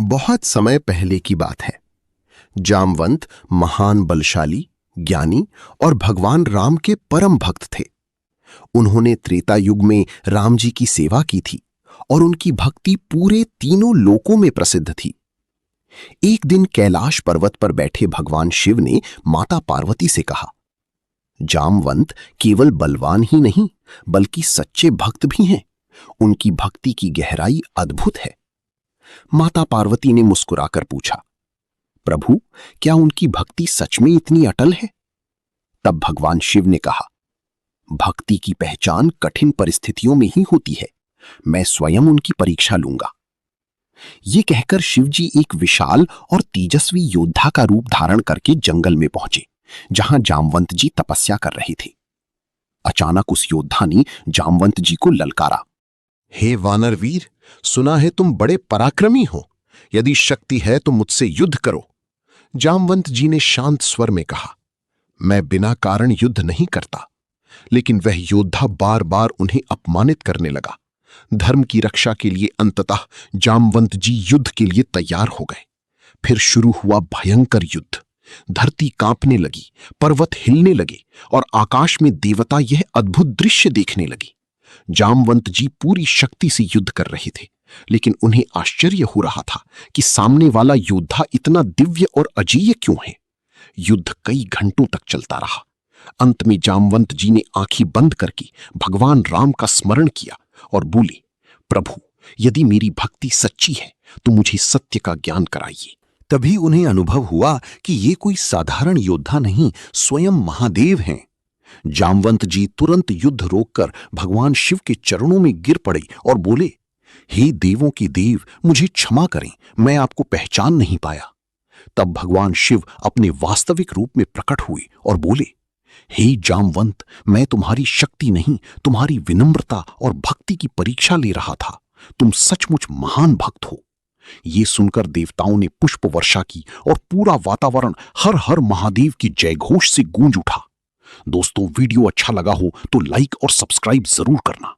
बहुत समय पहले की बात है। जामवंत महान बलशाली, ज्ञानी और भगवान राम के परम भक्त थे। उन्होंने त्रेता युग में राम जी की सेवा की थी और उनकी भक्ति पूरे तीनों लोकों में प्रसिद्ध थी। एक दिन कैलाश पर्वत पर बैठे भगवान शिव ने माता पार्वती से कहा, जामवंत केवल बलवान ही नहीं बल्कि सच्चे भक्त भी हैं। उनकी भक्ति की गहराई अद्भुत है। माता पार्वती ने मुस्कुराकर पूछा, प्रभु, क्या उनकी भक्ति सच में इतनी अटल है? तब भगवान शिव ने कहा, भक्ति की पहचान कठिन परिस्थितियों में ही होती है। मैं स्वयं उनकी परीक्षा लूंगा। ये कहकर शिवजी एक विशाल और तेजस्वी योद्धा का रूप धारण करके जंगल में पहुंचे, जहां जामवंत जी तपस्या कर रहे थे। अचानक उस योद्धा ने जामवंत जी को ललकारा, हे वानर वीर, सुना है तुम बड़े पराक्रमी हो। यदि शक्ति है तो मुझसे युद्ध करो। जामवंत जी ने शांत स्वर में कहा, मैं बिना कारण युद्ध नहीं करता। लेकिन वह योद्धा बार बार उन्हें अपमानित करने लगा। धर्म की रक्षा के लिए अंततः जामवंत जी युद्ध के लिए तैयार हो गए। फिर शुरू हुआ भयंकर युद्ध। धरती कांपने लगी, पर्वत हिलने लगे और आकाश में देवता यह अद्भुत दृश्य देखने लगे। जामवंत जी पूरी शक्ति से युद्ध कर रहे थे, लेकिन उन्हें आश्चर्य हो रहा था कि सामने वाला योद्धा इतना दिव्य और अजेय क्यों है। युद्ध कई घंटों तक चलता रहा। अंत में जामवंत जी ने आंखें बंद करके भगवान राम का स्मरण किया और बोले, प्रभु, यदि मेरी भक्ति सच्ची है तो मुझे सत्य का ज्ञान कराइए। तभी उन्हें अनुभव हुआ कि ये कोई साधारण योद्धा नहीं, स्वयं महादेव हैं। जामवंत जी तुरंत युद्ध रोककर भगवान शिव के चरणों में गिर पड़े और बोले, हे देवों के देव, मुझे क्षमा करें, मैं आपको पहचान नहीं पाया। तब भगवान शिव अपने वास्तविक रूप में प्रकट हुए और बोले, हे जामवंत, मैं तुम्हारी शक्ति नहीं, तुम्हारी विनम्रता और भक्ति की परीक्षा ले रहा था। तुम सचमुच महान भक्त हो। ये सुनकर देवताओं ने पुष्प वर्षा की और पूरा वातावरण हर हर महादेव की जयघोष से गूंज उठा। दोस्तों, वीडियो अच्छा लगा हो तो लाइक और सब्सक्राइब जरूर करना।